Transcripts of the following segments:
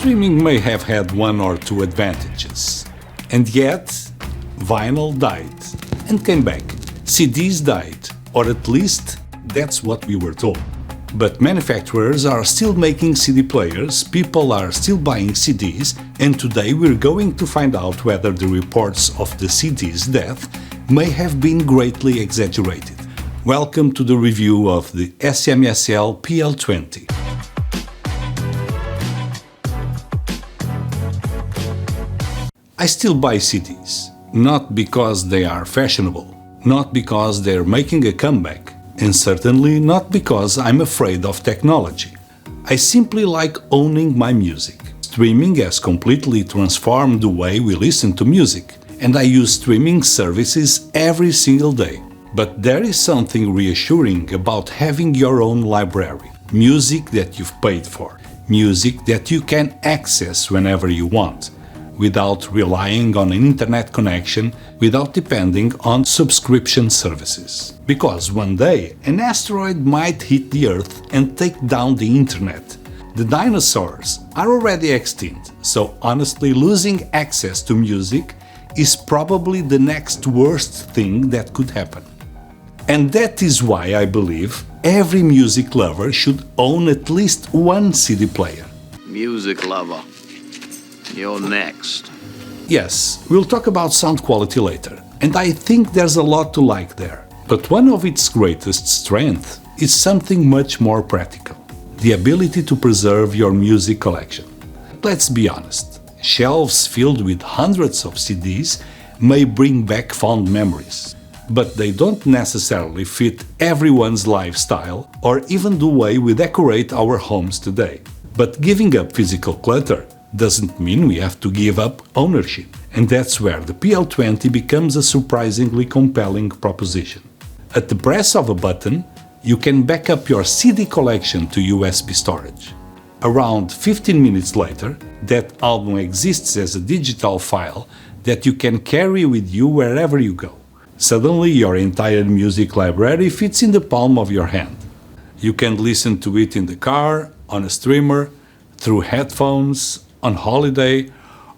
Streaming may have had one or two advantages. And yet, vinyl died and came back. CDs died, or at least that's what we were told. But manufacturers are still making CD players, people are still buying CDs, and today we're going to find out whether the reports of the CD's death may have been greatly exaggerated. Welcome to the review of the SMSL PL20. I still buy CDs, not because they are fashionable, not because they're making a comeback, and certainly not because I'm afraid of technology. I simply like owning my music. Streaming has completely transformed the way we listen to music, and I use streaming services every single day. But there is something reassuring about having your own library, music that you've paid for, music that you can access whenever you want, without relying on an internet connection, without depending on subscription services. Because one day, an asteroid might hit the Earth and take down the internet. The dinosaurs are already extinct, so honestly losing access to music is probably the next worst thing that could happen. And that is why I believe every music lover should own at least one CD player. Music lover. You're next. Yes, we'll talk about sound quality later, and I think there's a lot to like there. But one of its greatest strengths is something much more practical: the ability to preserve your music collection. Let's be honest, shelves filled with hundreds of CDs may bring back fond memories, but they don't necessarily fit everyone's lifestyle or even the way we decorate our homes today. But giving up physical clutter doesn't mean we have to give up ownership, and that's where the PL20 becomes a surprisingly compelling proposition. At the press of a button, you can back up your CD collection to USB storage. Around 15 minutes later, that album exists as a digital file that you can carry with you wherever you go. Suddenly, your entire music library fits in the palm of your hand. You can listen to it in the car, on a streamer, through headphones, on holiday,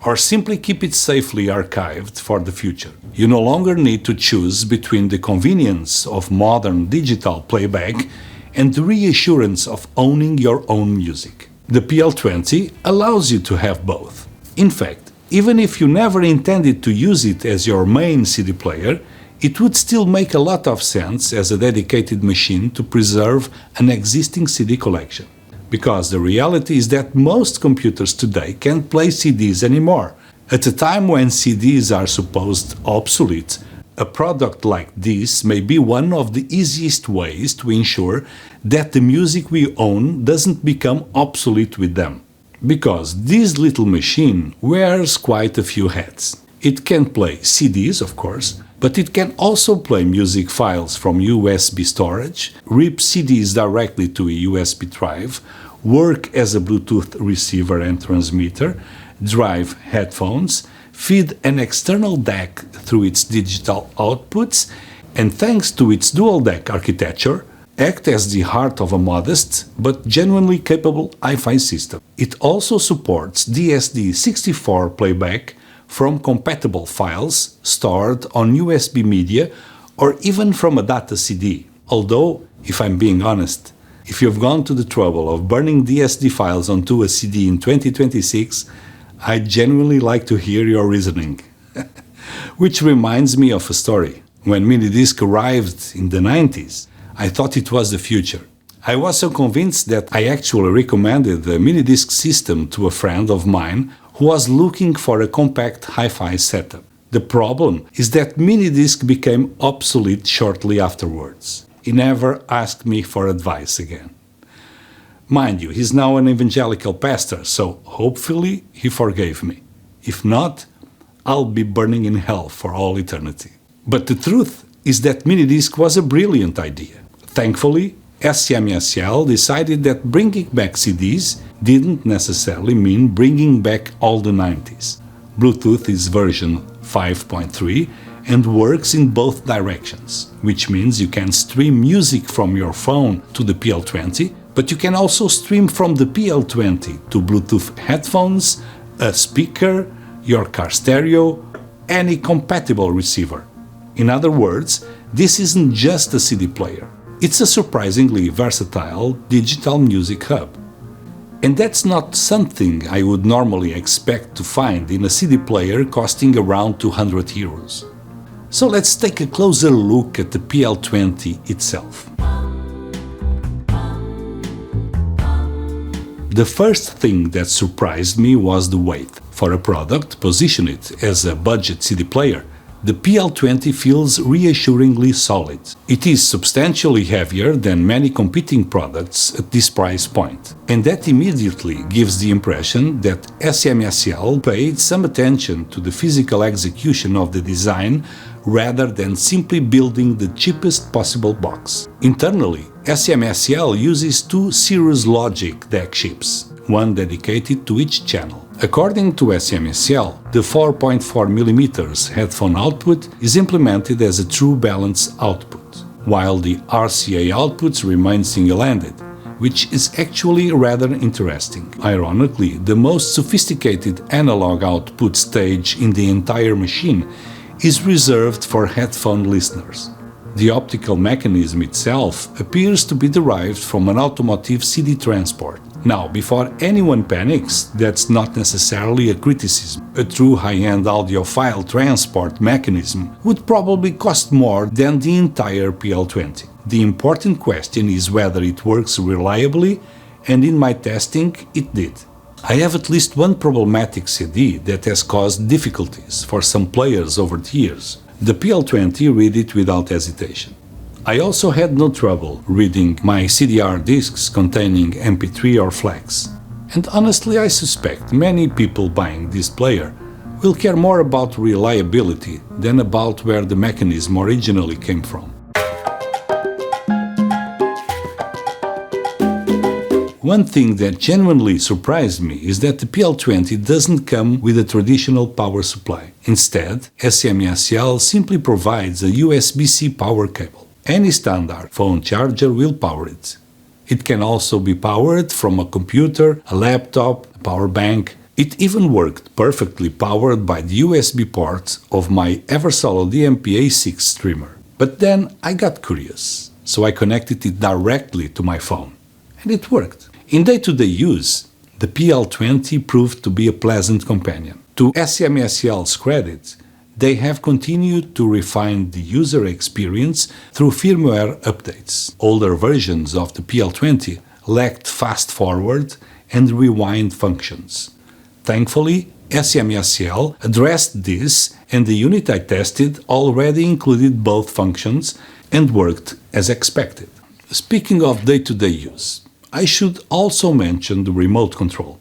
or simply keep it safely archived for the future. You no longer need to choose between the convenience of modern digital playback and the reassurance of owning your own music. The PL20 allows you to have both. In fact, even if you never intended to use it as your main CD player, it would still make a lot of sense as a dedicated machine to preserve an existing CD collection. Because the reality is that most computers today can't play CDs anymore. At a time when CDs are supposed obsolete, a product like this may be one of the easiest ways to ensure that the music we own doesn't become obsolete with them. Because this little machine wears quite a few hats. It can play CDs, of course, but it can also play music files from USB storage, rip CDs directly to a USB drive, work as a Bluetooth receiver and transmitter, drive headphones, feed an external DAC through its digital outputs, and thanks to its dual DAC architecture, act as the heart of a modest but genuinely capable hi-fi system. It also supports DSD64 playback from compatible files stored on USB media or even from a data CD. Although, if I'm being honest, if you've gone to the trouble of burning DSD files onto a CD in 2026, I'd genuinely like to hear your reasoning. Which reminds me of a story. When minidisc arrived in the 90s, I thought it was the future. I was so convinced that I actually recommended the minidisc system to a friend of mine who was looking for a compact hi-fi setup. The problem is that minidisc became obsolete shortly afterwards. He never asked me for advice again. Mind you, he's now an evangelical pastor, so hopefully he forgave me. If not, I'll be burning in hell for all eternity. But the truth is that minidisc was a brilliant idea. Thankfully, SMSL decided that bringing back CDs didn't necessarily mean bringing back all the 90s. Bluetooth is version 5.3 and works in both directions, which means you can stream music from your phone to the PL20, But you can also stream from the PL20 to Bluetooth headphones, a speaker, your car stereo, any compatible receiver. In other words, this isn't just a CD player. It's a surprisingly versatile digital music hub. And that's not something I would normally expect to find in a CD player costing around 200 euros. So let's take a closer look at the PL20 itself. The first thing that surprised me was the weight. For a product positioned as a budget CD player, the PL20 feels reassuringly solid. It is substantially heavier than many competing products at this price point, and that immediately gives the impression that SMSL paid some attention to the physical execution of the design rather than simply building the cheapest possible box. Internally, SMSL uses two Cirrus Logic DAC chips, one dedicated to each channel. According to SMSL, the 4.4mm headphone output is implemented as a true balance output, while the RCA outputs remain single-ended, which is actually rather interesting. Ironically, the most sophisticated analog output stage in the entire machine is reserved for headphone listeners. The optical mechanism itself appears to be derived from an automotive CD transport. Now, before anyone panics, that's not necessarily a criticism. A true high-end audiophile transport mechanism would probably cost more than the entire PL20. The important question is whether it works reliably, and in my testing, it did. I have at least one problematic CD that has caused difficulties for some players over the years. The PL20 read it without hesitation. I also had no trouble reading my CDR discs containing MP3 or FLACs. And honestly, I suspect many people buying this player will care more about reliability than about where the mechanism originally came from. One thing that genuinely surprised me is that the PL20 doesn't come with a traditional power supply. Instead, SMSL simply provides a USB-C power cable. Any standard phone charger will power it. It can also be powered from a computer, a laptop, a power bank. It even worked perfectly powered by the USB port of my Eversolo DMP-A6 streamer. But then I got curious, so I connected it directly to my phone. And it worked. In day-to-day use, the PL20 proved to be a pleasant companion. To SMSL's credit, they have continued to refine the user experience through firmware updates. Older versions of the PL20 lacked fast-forward and rewind functions. Thankfully, SMSL addressed this, and the unit I tested already included both functions and worked as expected. Speaking of day-to-day use, I should also mention the remote control.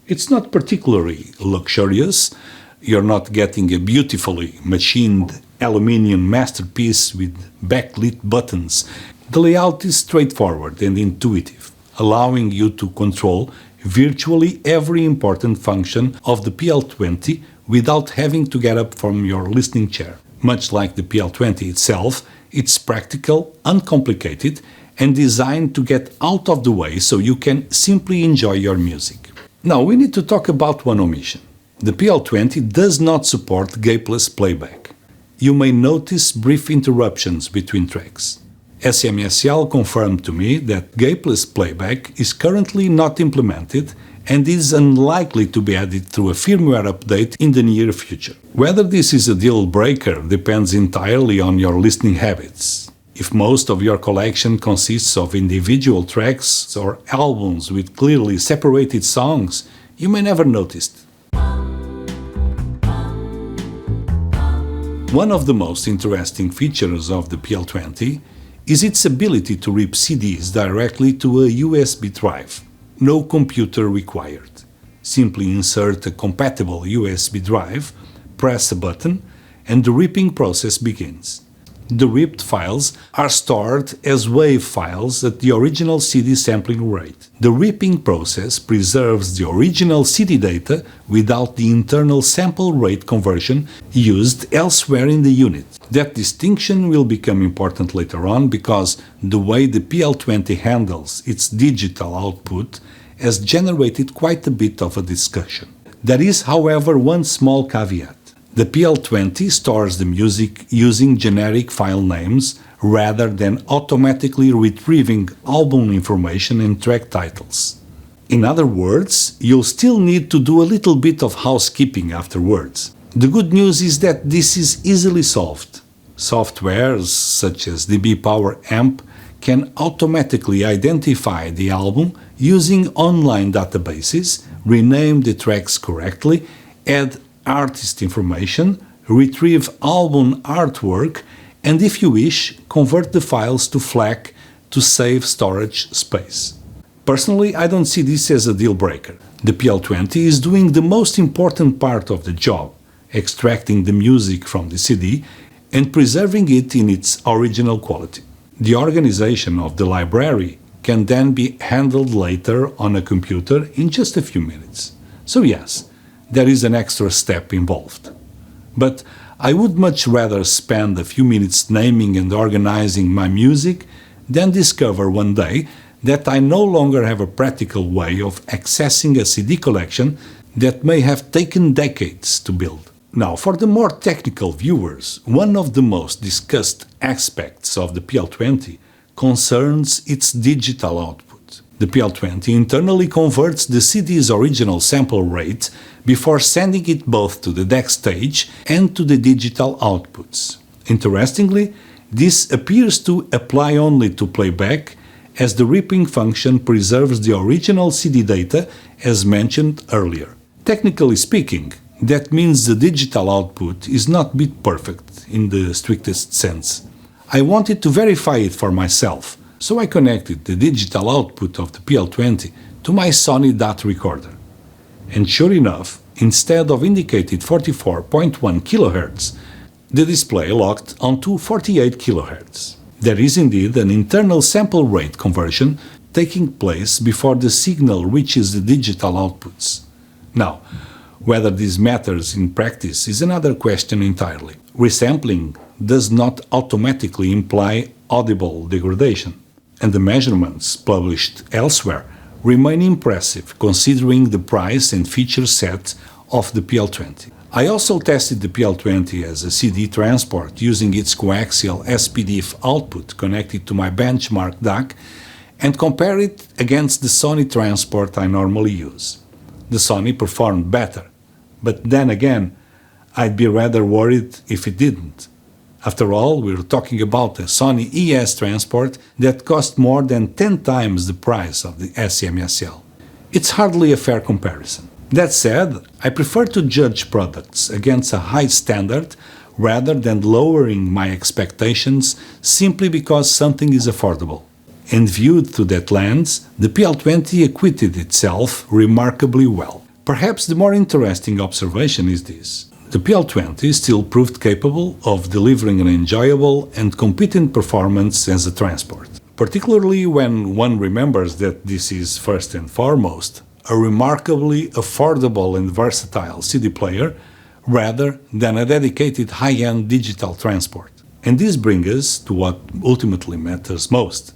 It's not particularly luxurious. You're not getting a beautifully machined aluminium masterpiece with backlit buttons. The layout is straightforward and intuitive, allowing you to control virtually every important function of the PL20 without having to get up from your listening chair. Much like the PL20 itself, it's practical, uncomplicated, and designed to get out of the way so you can simply enjoy your music. Now we need to talk about one omission. The PL20 does not support Gapless playback. You may notice brief interruptions between tracks. SMSL confirmed to me that Gapless playback is currently not implemented and is unlikely to be added through a firmware update in the near future. Whether this is a deal breaker depends entirely on your listening habits. If most of your collection consists of individual tracks or albums with clearly separated songs, you may never notice it. One of the most interesting features of the PL20 is its ability to rip CDs directly to a USB drive. No computer required. Simply insert a compatible USB drive, press a button, and the ripping process begins. The ripped files are stored as WAV files at the original CD sampling rate. The ripping process preserves the original CD data without the internal sample rate conversion used elsewhere in the unit. That distinction will become important later on because the way the PL20 handles its digital output has generated quite a bit of a discussion. There is, however, one small caveat. The PL20 stores the music using generic file names rather than automatically retrieving album information and track titles. In other words, you'll still need to do a little bit of housekeeping afterwards. The good news is that this is easily solved. Softwares such as DB Power Amp can automatically identify the album using online databases, rename the tracks correctly, add artist information, retrieve album artwork, and if you wish, convert the files to FLAC to save storage space. Personally, I don't see this as a deal breaker. The PL20 is doing the most important part of the job, extracting the music from the CD and preserving it in its original quality. The organization of the library can then be handled later on a computer in just a few minutes. So yes, there is an extra step involved. But I would much rather spend a few minutes naming and organizing my music than discover one day that I no longer have a practical way of accessing a CD collection that may have taken decades to build. Now, for the more technical viewers, one of the most discussed aspects of the PL20 concerns its digital output. The PL20 internally converts the CD's original sample rate before sending it both to the DAC stage and to the digital outputs. Interestingly, this appears to apply only to playback, as the ripping function preserves the original CD data as mentioned earlier. Technically speaking, that means the digital output is not bit perfect in the strictest sense. I wanted to verify it for myself, so I connected the digital output of the PL20 to my Sony DAT recorder. And sure enough, instead of indicated 44.1 kHz, the display locked onto 48 kHz. There is indeed an internal sample rate conversion taking place before the signal reaches the digital outputs. Now, whether this matters in practice is another question entirely. Resampling does not automatically imply audible degradation, and the measurements published elsewhere remain impressive considering the price and feature set of the PL20. I also tested the PL20 as a CD transport using its coaxial SPDIF output connected to my benchmark DAC and compared it against the Sony transport I normally use. The Sony performed better, but then again, I'd be rather worried if it didn't. After all, we're talking about a Sony ES transport that cost more than 10 times the price of the SMSL. It's hardly a fair comparison. That said, I prefer to judge products against a high standard rather than lowering my expectations simply because something is affordable. And viewed through that lens, the PL20 acquitted itself remarkably well. Perhaps the more interesting observation is this. The PL20 still proved capable of delivering an enjoyable and competent performance as a transport, particularly when one remembers that this is first and foremost a remarkably affordable and versatile CD player rather than a dedicated high-end digital transport. And this brings us to what ultimately matters most.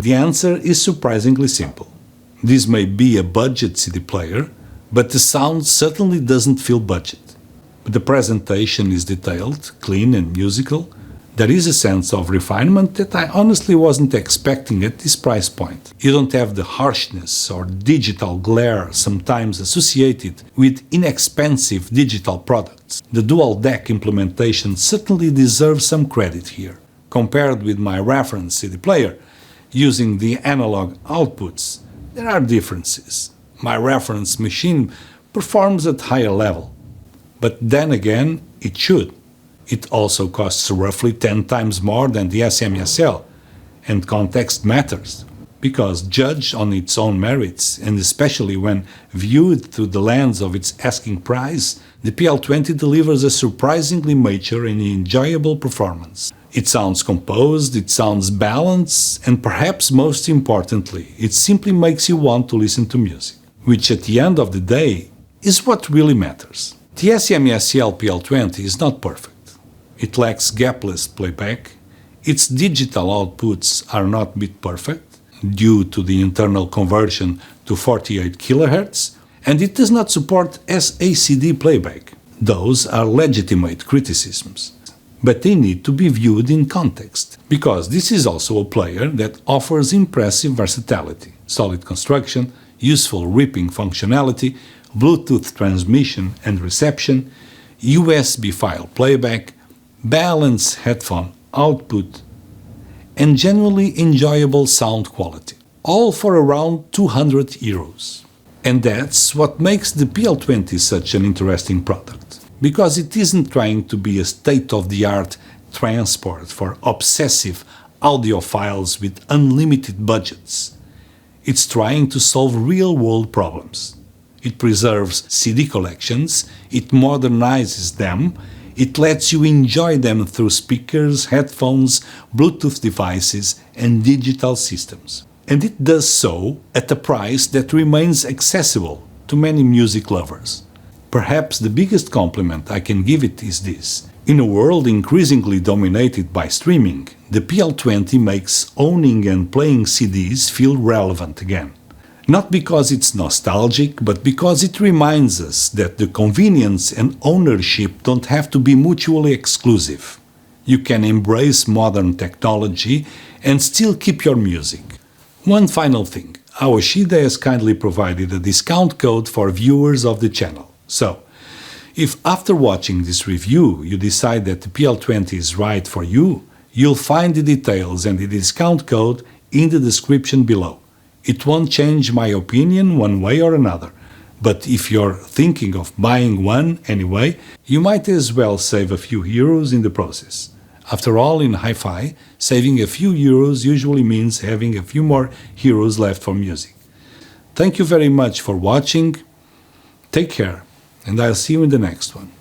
The answer is surprisingly simple. This may be a budget CD player, but the sound certainly doesn't feel budget. But the presentation is detailed, clean and musical. There is a sense of refinement that I honestly wasn't expecting at this price point. You don't have the harshness or digital glare sometimes associated with inexpensive digital products. The dual DAC implementation certainly deserves some credit here. Compared with my reference CD player, using the analog outputs, there are differences. My reference machine performs at higher level. But then again, it should. It also costs roughly 10 times more than the SMSL, and context matters. because judged on its own merits, and especially when viewed through the lens of its asking price, the PL20 delivers a surprisingly mature and enjoyable performance. It sounds composed, it sounds balanced, and perhaps most importantly, it simply makes you want to listen to music, which at the end of the day is what really matters. The SMSL PL20 is not perfect. It lacks gapless playback, its digital outputs are not bit perfect, due to the internal conversion to 48 kHz, and it does not support SACD playback. Those are legitimate criticisms. But they need to be viewed in context, because this is also a player that offers impressive versatility, solid construction, useful ripping functionality, Bluetooth transmission and reception, USB file playback, balanced headphone output, and genuinely enjoyable sound quality, all for around 200 euros. And that's what makes the PL20 such an interesting product, because it isn't trying to be a state-of-the-art transport for obsessive audiophiles with unlimited budgets. It's trying to solve real-world problems. It preserves CD collections, it modernizes them, it lets you enjoy them through speakers, headphones, Bluetooth devices, and digital systems. And it does so at a price that remains accessible to many music lovers. Perhaps the biggest compliment I can give it is this. In a world increasingly dominated by streaming, the PL20 makes owning and playing CDs feel relevant again. Not because it's nostalgic, but because it reminds us that the convenience and ownership don't have to be mutually exclusive. You can embrace modern technology and still keep your music. One final thing, Aoshida has kindly provided a discount code for viewers of the channel. So, if after watching this review you decide that the PL20 is right for you, you'll find the details and the discount code in the description below. It won't change my opinion one way or another, but if you're thinking of buying one anyway, you might as well save a few euros in the process. After all, in hi-fi, saving a few euros usually means having a few more euros left for music. Thank you very much for watching, take care, and I'll see you in the next one.